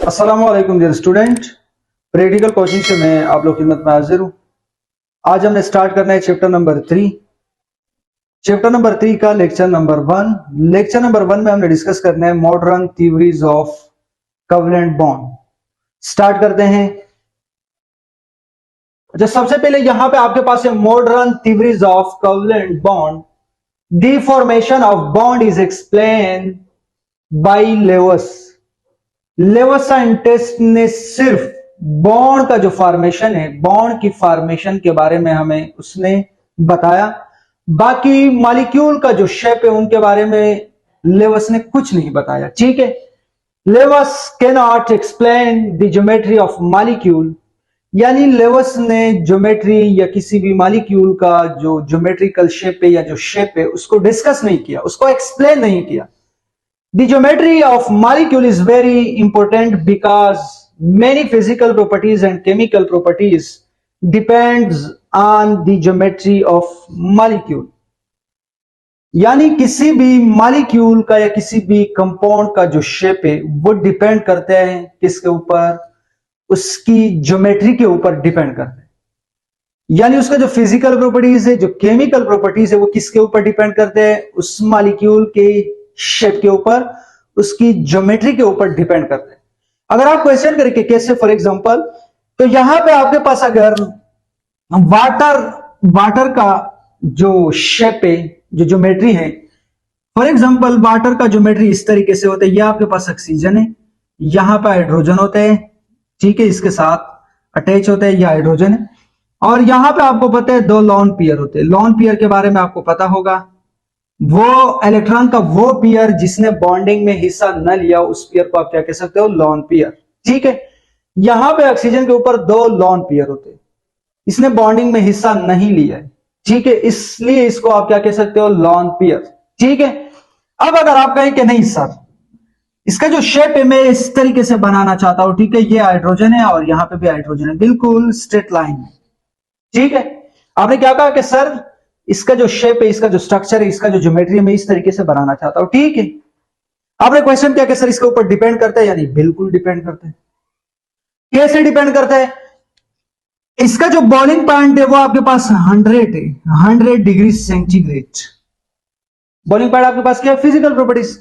अस्सलाम वालेकुम dear student. Practical coaching से मैं आप लोग की खिदमत में हाजिर हूँ। आज हमने स्टार्ट करना है चैप्टर नंबर 3। चैप्टर नंबर 3 का लेक्चर नंबर 1। लेक्चर नंबर 1 में हमने डिस्कस करना है modern theories of covalent bond. Start करते हैं। जो सबसे पहले यहाँ पे आपके पास है modern theories of covalent bond. The formation of bond is explain by Lewis. Lewis scientist ने सिर्फ बॉन्ड का जो फॉर्मेशन है, बॉन्ड की फॉर्मेशन के बारे में हमें उसने बताया। बाकी मॉलिक्यूल का जो शेप है उनके बारे में लेवस ने कुछ नहीं बताया। ठीक है, Lewis can not explain the geometry of molecule, यानी लेवस ने ज्योमेट्री या किसी भी मॉलिक्यूल का जो ज्योमेट्रिकल शेप है या जो शेप है उसको डिस्कस नहीं किया, उसको एक्सप्लेन नहीं किया। The geometry of molecule is very important because many physical properties and chemical properties depends on the geometry of molecule। यानी किसी भी मॉलिक्यूल का या किसी भी कंपाउंड का जो शेप है वो डिपेंड करते हैं किसके ऊपर, उसकी ज्योमेट्री के ऊपर डिपेंड करते हैं। यानी उसका जो फिजिकल प्रॉपर्टीज है, जो केमिकल प्रॉपर्टीज है वो किसके ऊपर डिपेंड करते हैं, उस मॉलिक्यूल के शेप के ऊपर, उसकी ज्योमेट्री के ऊपर डिपेंड करते हैं। अगर आप क्वेश्चन करके कैसे, फॉर एग्जांपल, तो यहां पे आपके पास अगर वाटर का जो शेप है, जो ज्योमेट्री है, फॉर एग्जांपल वाटर का ज्योमेट्री इस तरीके से होता है। यह आपके पास ऑक्सीजन है, यहां पे हाइड्रोजन होते हैं, ठीक है, इसके साथ अटैच होते हैं, यह हाइड्रोजन है। और यहां पे आपको पता है दो लोन पेयर होते हैं। लोन पेयर के बारे में आपको पता होगा, वो इलेक्ट्रॉन का वो पेयर जिसने बॉन्डिंग में हिस्सा न लिया, उस पेयर को आप क्या कह सकते हो, लोन पेयर। ठीक है, यहां पे ऑक्सीजन के ऊपर दो लोन पेयर होते हैं, इसने बॉन्डिंग में हिस्सा नहीं लिया है, ठीक है, इसलिए इसको आप क्या कह सकते हो, लोन पेयर। ठीक है, अब अगर आप कहें कि नहीं सर, इसका जो शेप है मैं इस तरीके से बनाना चाहता हूं, ठीक है, ये हाइड्रोजन है और यहां पे भी हाइड्रोजन है, बिल्कुल स्ट्रेट लाइन में। ठीक है, आपने क्या कहा कि सर इसका जो शेप है, इसका जो स्ट्रक्चर है, इसका जो ज्योमेट्री है मैं इस तरीके से बनाना चाहता हूं। ठीक है, आपने क्वेश्चन किया कि सर इसके ऊपर डिपेंड करता है, यानी बिल्कुल डिपेंड करता है। कैसे डिपेंड करता है? इसका जो बॉइलिंग पॉइंट है वो आपके पास 100 है, 100 डिग्री सेंटीग्रेड। बॉइलिंग पॉइंट आपके पास क्या है, फिजिकल प्रॉपर्टीज।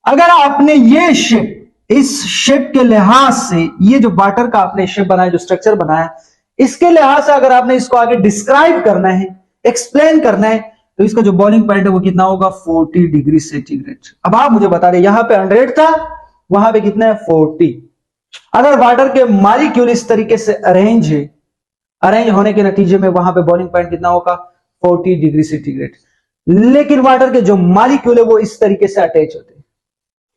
अगर आपने ये शेप, इस शेप के लिहाज से, ये जो वाटर का आपने शेप बनाया, जो स्ट्रक्चर बनाया, इसके लिहाज से अगर आपने इसको आगे डिस्क्राइब करना है, एक्सप्लेन करना है, तो इसका जो बॉइलिंग पॉइंट है वो कितना होगा, 40 डिग्री सेंटीग्रेड। अब आप मुझे बता रहे, यहां पे 100 था, वहां पे कितना है, 40। अगर वाटर के मॉलिक्यूल इस तरीके से अरेंज है, अरेंज होने के नतीजे में वहां पे बॉइलिंग पॉइंट कितना होगा, 40 डिग्री सेंटीग्रेड। लेकिन वाटर के जो मॉलिक्यूल है वो इस तरीके से अटैच होते हैं।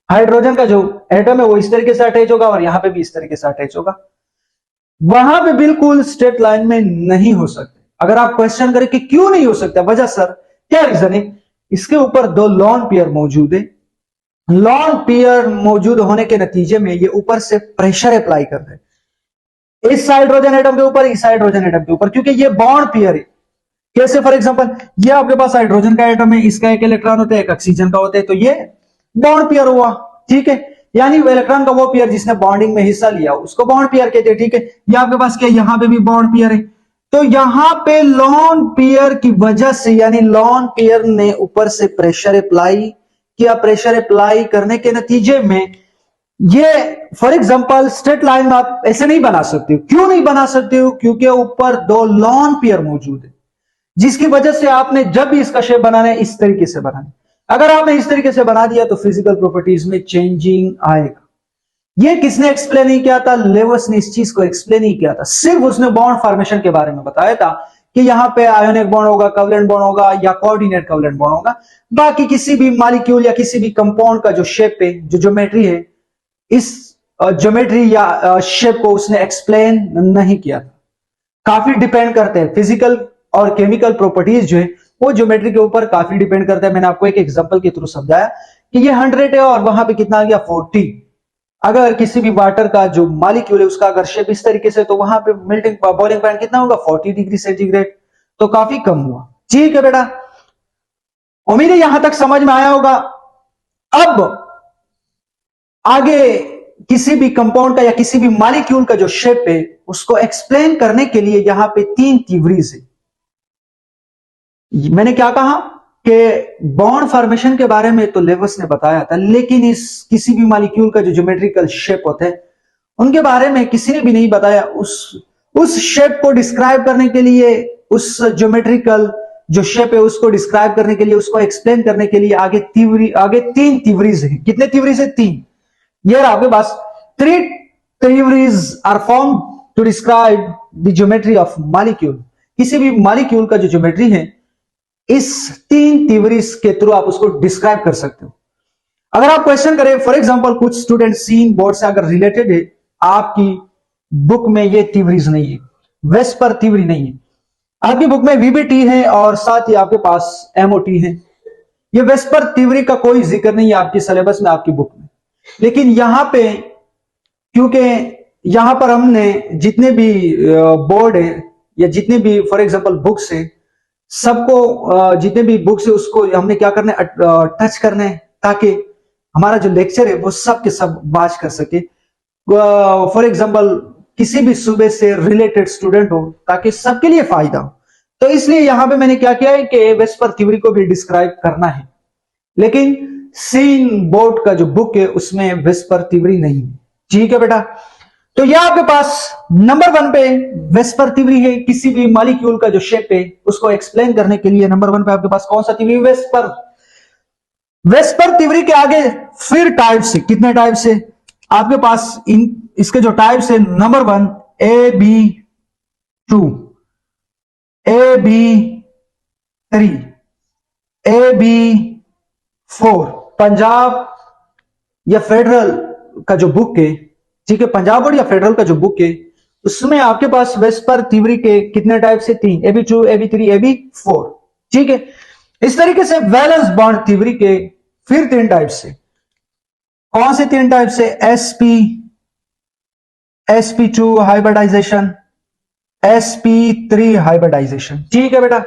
हाइड्रोजन का जो एटम है वो इस तरीके से अटैच होगा और यहां पे भी इस तरीके से अटैच होगा, वहां पे बिल्कुल स्ट्रेट लाइन में नहीं हो सकते। अगर आप क्वेश्चन करें कि क्यों नहीं हो सकता, वजह सर क्या रीजन है, इसके ऊपर दो लॉन पेयर मौजूद है। लॉन पेयर मौजूद होने के नतीजे में ये ऊपर से प्रेशर अप्लाई कर रहे हैं इस हाइड्रोजन एटम के ऊपर, इस हाइड्रोजन एटम के ऊपर, क्योंकि ये बॉन्ड पेयर है। कैसे, फॉर एग्जांपल, ये आपके पास हाइड्रोजन का एटम है, इसका एक इलेक्ट्रॉन होता है, एक ऑक्सीजन का होता है, तो ये बॉन्ड पेयर हुआ। ठीक है, यानी इलेक्ट्रॉन का वो पेयर जिसने बॉन्डिंग में हिस्सा लिया उसको बॉन्ड पेयर कहते हैं। ठीक है, ये आपके पास क्या, यहां पे भी बॉन्ड पेयर है, तो यहां पे लॉन पेयर की वजह से, यानी लॉन पेयर ने ऊपर से प्रेशर अप्लाई किया, प्रेशर अप्लाई करने के नतीजे में ये, फॉर एग्जांपल, स्ट्रेट लाइन में आप ऐसे नहीं बना सकते हो। क्यों नहीं बना सकते हो? क्योंकि ऊपर दो लॉन पेयर मौजूद है, जिसकी वजह से आपने जब भी इसका शेप बनाना है इस तरीके से बनाना है। अगर आपने इस तरीके से बना दिया तो फिजिकल प्रॉपर्टीज में चेंजिंग आएगा। ये किसने एक्सप्लेन नहीं किया था? लेवस ने इस चीज को एक्सप्लेन नहीं किया था, सिर्फ उसने बॉन्ड फॉर्मेशन के बारे में बताया था कि यहां पे आयोनिक बॉन्ड होगा, कोवेलेंट बॉन्ड होगा या कोऑर्डिनेट कोवेलेंट बॉन्ड होगा। बाकी किसी भी मॉलिक्यूल या किसी भी कंपाउंड का जो शेप है, जो ज्योमेट्री है, इस ज्योमेट्री या शेप को उसने एक्सप्लेन नहीं किया था। काफी डिपेंड करते हैं, फिजिकल और केमिकल प्रॉपर्टीज जो है वो ज्योमेट्री के ऊपर काफी डिपेंड करता है। मैंने आपको एक एग्जांपल के थ्रू समझाया कि ये 100 है और वहां पे कितना आ गया, 40। अगर किसी भी वाटर का जो मॉलिक्यूल है उसका अगर शेप इस तरीके से, तो वहां पे मेल्टिंग बॉइलिंग पॉइंट कितना होगा, 40 डिग्री सेंटीग्रेड, तो काफी कम हुआ। ठीक है बेटा, उम्मीद है यहां तक समझ में आया होगा। अब आगे किसी भी कंपाउंड का या किसी भी मॉलिक्यूल का जो शेप है उसको एक्सप्लेन करने के लिए यहां पे 3 थ्योरीज है। मैंने क्या कहा कि बॉन्ड फॉर्मेशन के बारे में तो लेविस ने बताया था, लेकिन इस किसी भी मॉलिक्यूल का जो ज्योमेट्रिकल शेप होता है उनके बारे में किसी ने भी नहीं बताया। उस शेप को डिस्क्राइब करने के लिए, उस ज्योमेट्रिकल जो शेप है उसको डिस्क्राइब करने के लिए, उसको एक्सप्लेन करने के लिए आगे 3 थ्योरीज है। कितने थ्योरीज है? 3। ये आपके पास 3 theories are formed to describe the geometry of molecule। किसी भी मॉलिक्यूल का जो ज्योमेट्री है इस 3 थ्योरीज के थ्रू आप उसको डिस्क्राइब कर सकते हो। अगर आप क्वेश्चन करें, फॉर एग्जांपल कुछ स्टूडेंट सीन बोर्ड से अगर रिलेटेड है, आपकी बुक में ये थ्योरीज नहीं है, वेस्पर थ्योरी नहीं है, आपकी बुक में वीबीटी है और साथ ही आपके पास एमओटी है। ये वेस्पर थ्योरी का कोई जिक्र नहीं है आपकी सिलेबस में, आपकी बुक में। लेकिन यहां पे क्योंकि यहां पर हमने जितने भी बोर्ड है या जितने भी फॉर एग्जांपल बुक्स है, सबको जितने भी बुक्स है उसको हमने क्या करना है, टच करना है, ताकि हमारा जो लेक्चर है वो सब के सब बात कर सके। फॉर एग्जांपल किसी भी सूबे से रिलेटेड स्टूडेंट हो, ताकि सबके लिए फायदा हो। तो इसलिए यहां पे मैंने क्या किया है कि वेस्पर थ्योरी को भी डिस्क्राइब करना है, लेकिन सीन बोर्ड का जो बुक है उसमें वेस्पर थ्योरी नहीं है। ठीक है बेटा, तो यह आपके पास नंबर 1 पे वेस्पर थ्योरी है। किसी भी मॉलिक्यूल का जो शेप है उसको एक्सप्लेन करने के लिए नंबर 1 पे आपके पास कौन सा थ्योरी? वेस्पर थ्योरी के आगे फिर टाइप्स है। कितने टाइप्स है आपके पास? इसके जो टाइप्स है, number 1 AB2, AB3, AB4। Punjab या फेडरल का जो बुक है, ठीक है, पंजाब बोर्ड या फेडरल का जो बुक है उसमें आपके पास वेस्पर थ्योरी के कितने टाइप से? 3, AB2, AB3, AB4। ठीक है, इस तरीके से वैलेंस बॉन्ड थ्योरी के फिर 3 टाइप से। कौन से 3 टाइप से? sp2 hybridisation, sp3 hybridisation. ठीक है बेटा,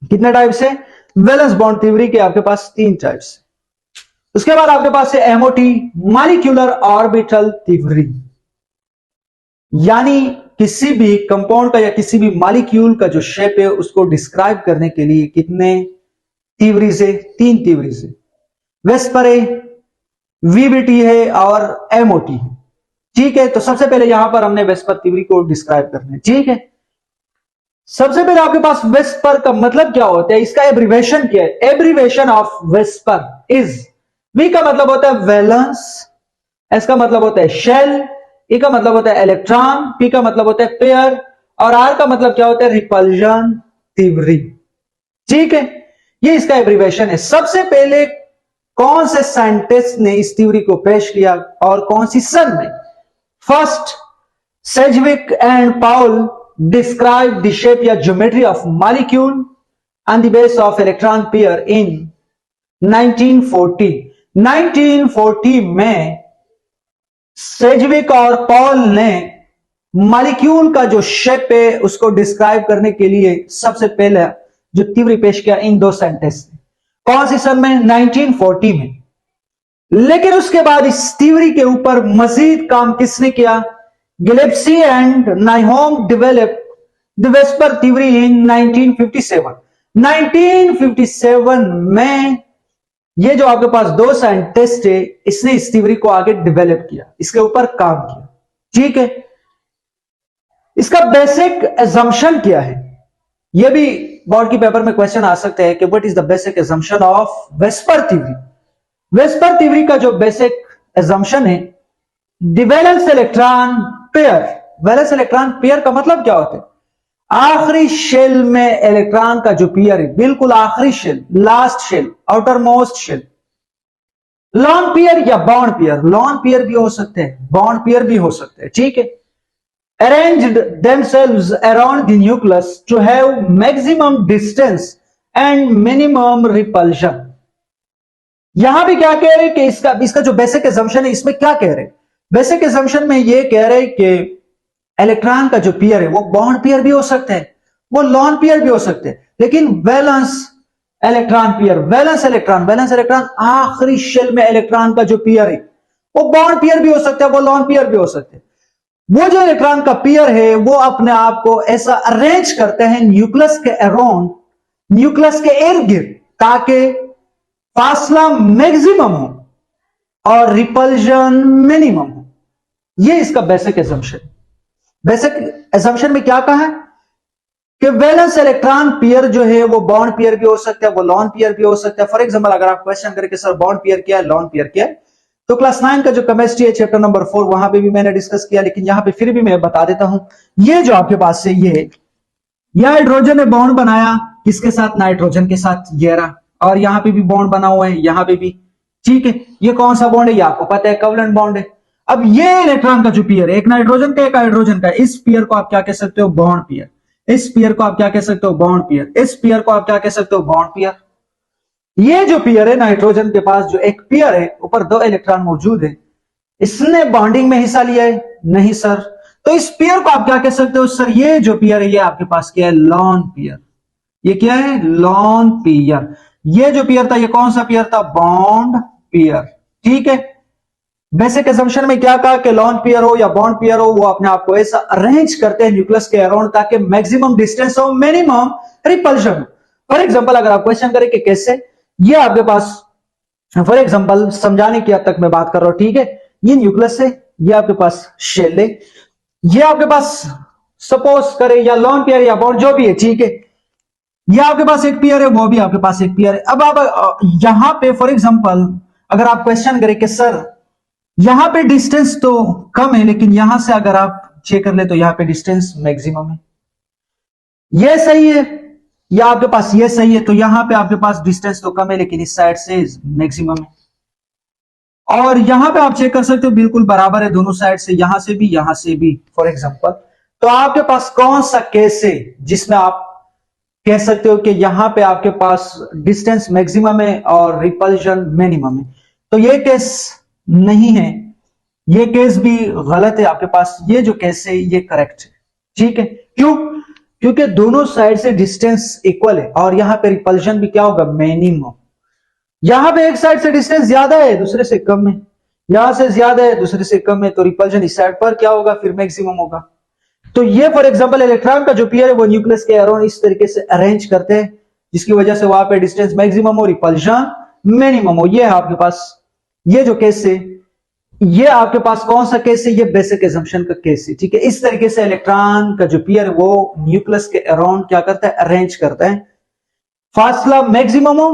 कितने टाइप से? वैलेंस बॉन्ड थ्योरी के आपके पास 3 टाइप्स। उसके बाद आपके पास है एमओटी, मॉलिक्यूलर ऑर्बिटल थ्योरी, यानी किसी भी कंपाउंड का या किसी भी मॉलिक्यूल का जो शेप है उसको डिस्क्राइब करने के लिए कितने थ्योरीज है? 3 थ्योरीज है। वेस्पर है, वीबीटी है और एमओटी है। ठीक है, तो सबसे पहले यहां पर हमने वेस्पर थ्योरी को डिस्क्राइब करना है। ठीक है, सबसे पहले आपके पास वेस्पर का मतलब क्या होता है, इसका एब्रीवेशन क्या है? Abbreviation of VSEPR is, V का मतलब होता है वैलेंस, एस का मतलब होता है शेल, ई का मतलब होता है इलेक्ट्रॉन, पी का मतलब होता है पेयर और आर का मतलब क्या होता है? Repulsion theory. ठीक है, ये इसका एब्रीवेशन है। सबसे पहले कौन से साइंटिस्ट ने इस थ्योरी को पेश किया और कौन सी सन में? First, Sedgwick and Powell describe the shape या geometry of molecule and the base of electron pair in 1940। 1940 में सेजविक और पॉल ने मॉलिक्यूल का जो शेप है उसको डिस्क्राइब करने के लिए सबसे पहले जो थ्योरी पेश किया इन 2 साइंटिस्ट ने। कौन सी सन में? 1940 में। लेकिन उसके बाद इस थ्योरी के ऊपर मजीद काम किसने किया? गिलेप्सी and नाइहोम develop the VSEPR theory इन 1957। 1957 में ये जो आपके पास 2 साइंटिस्ट है, इसने इस थ्योरी को आगे डेवलप किया, इसके ऊपर काम किया। ठीक है, इसका बेसिक एजम्पशन क्या है? यह भी बोर्ड के पेपर में क्वेश्चन आ सकते हैं कि what is the basic assumption of VSEPR theory. VSEPR theory का जो बेसिक एजम्पशन है, the valence electron pair. Valence electron pair का मतलब क्या होता है? आखिरी शेल में इलेक्ट्रॉन का जो पेयर है, बिल्कुल आखिरी shell, last shell, outer most shell. Lone pair या बॉन्ड पेयर, लॉन पेयर भी हो सकते हैं, बॉन्ड पेयर भी हो सकते हैं। ठीक है, arranged themselves around the nucleus to have maximum distance and minimum repulsion। यहां भी क्या कह रहे हैं कि इसका जो बेसिक एजम्पशन है, इसमें क्या कह रहे हैं? बेसिक एजम्पशन में ये कह रहे हैं कि इलेक्ट्रॉन का जो पेयर है वो बॉन्ड पेयर भी हो सकते हैं, वो लॉन पेयर भी हो सकते हैं, लेकिन valence electron pair, valence electron आखिरी शेल में इलेक्ट्रॉन का जो पेयर है वो बॉन्ड पेयर भी हो सकता है, वो लॉन पेयर भी हो सकते हैं। वो जो इलेक्ट्रॉन का पेयर है वो अपने आप को ऐसा अरेंज करते हैं न्यूक्लियस के अराउंड, न्यूक्लियस के इर्द गिर्द, ताकि फासला मैक्सिमम हो और रिपल्जन मिनिमम हो। ये इसका बेसिक एजम्पशन। बेसिक एजम्पशन में क्या कहा है कि वैलेंस इलेक्ट्रॉन पेयर जो है वो बॉन्ड पेयर भी हो सकता है, वो लॉन पेयर भी हो सकता है। फॉर एग्जांपल अगर आप क्वेश्चन करें कि सर बॉन्ड पेयर क्या है, लॉन पेयर क्या है, तो क्लास 9 का जो केमिस्ट्री है चैप्टर नंबर 4 वहां पे भी मैंने डिस्कस किया, लेकिन यहां पे फिर भी मैं बता देता हूं। ये जो आपके पास है ये हाइड्रोजन ने बॉन्ड बनाया किसके साथ, नाइट्रोजन के साथ, ये रहा, और यहां पे भी बॉन्ड बना हुआ है, यहां पे भी, ठीक है। ये कौन सा बॉन्ड है, ये आपको पता है, कोवलेंट बॉन्ड है। अब ये इलेक्ट्रॉन का जो पेयर है, एक नाइट्रोजन का एक हाइड्रोजन का, इस पेयर को आप क्या कह सकते हो, बॉन्ड पेयर। इस पेयर को आप क्या कह सकते हो, बॉन्ड पेयर। इस पेयर को आप क्या कह सकते हो, बॉन्ड पेयर। ये जो पेयर है नाइट्रोजन के पास जो एक पेयर है, ऊपर 2 इलेक्ट्रॉन मौजूद है, इसने बॉन्डिंग में हिस्सा लिया है, नहीं सर। तो इस पेयर को आप क्या कह सकते हो, सर ये जो पेयर है ये आपके पास क्या है, लॉन पेयर। ये क्या है, लॉन पेयर। ये जो पेयर था ये कौन सा पेयर था, बॉन्ड पेयर, ठीक है। बेसिक असम्पशन में क्या कहा कि लॉन पेयर हो या बॉन्ड पेयर हो, वो अपने आप को ऐसा अरेंज करते हैं न्यूक्लियस के अराउंड ताकि मैक्सिमम डिस्टेंस हो, मिनिमम रिपल्शन हो। फॉर एग्जांपल अगर आप क्वेश्चन करें कि कैसे, ये आपके पास फॉर एग्जांपल समझाने की हद तक मैं बात कर रहा हूं, ठीक है। ये न्यूक्लियस है, ये आपके पास शेल है, ये आपके पास सपोज करें या लॉन पेयर या बॉन्ड जो भी है, ठीक है। ये आपके पास एक पेयर है, वो भी आपके पास एक पेयर है। अब आप यहां पे फॉर एग्जांपल अगर आप क्वेश्चन करें कि सर यहां पे डिस्टेंस तो कम है, लेकिन यहां से अगर आप चेक कर ले तो यहां पे डिस्टेंस मैक्सिमम है, ये सही है, या आपके पास ये सही है, तो यहां पे आपके पास डिस्टेंस तो कम है लेकिन इस साइड से मैक्सिमम है। और यहां पे आप चेक कर सकते हो बिल्कुल बराबर है दोनों साइड से, यहां से भी फॉर एग्जांपल। तो आपके पास कौन सा केस है जिसमें आप कह सकते हो कि यहां पे आपके पास डिस्टेंस मैक्सिमम है और रिपल्शन मिनिमम है? तो ये केस नहीं है, ये केस भी गलत है आपके पास। ये जो केस है ये करेक्ट है, ठीक है। क्यों? क्योंकि दोनों साइड से डिस्टेंस इक्वल है और यहां पे रिपल्शन भी क्या होगा, मिनिमम। यहां पे एक साइड से डिस्टेंस ज्यादा है, दूसरे से कम है, यहां से ज्यादा है, दूसरे से कम है, तो रिपल्शन इस साइड पर क्या होगा, फिर मैक्सिमम होगा। तो ये फॉर एग्जांपल इलेक्ट्रॉन का जो पेयर है वो न्यूक्लियस के अराउंड इस तरीके से अरेंज करते हैं जिसकी वजह से वहां पे डिस्टेंस मैक्सिमम हो, रिपल्शन मिनिमम हो। ये है आपके पास ये जो केस है, ये आपके पास कौन सा केस है, ये बेसिक असम्पशन का केस है, ठीक है। इस तरीके से इलेक्ट्रॉन का जो पेयर है वो न्यूक्लियस के अराउंड क्या करता है, अरेंज करता है, फासला मैक्सिमम हो,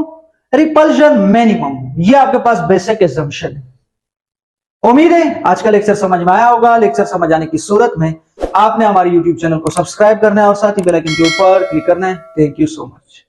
रिपल्शन मिनिमम। ये आपके पास बेसिक असम्पशन है। उम्मीद है आज का लेक्चर समझ में आया होगा। लेक्चर समझ आने की सूरत में आपने हमारे YouTube चैनल को सब्सक्राइब करना है और साथ ही बेल आइकन के ऊपर क्लिक करना है। Thank you so much.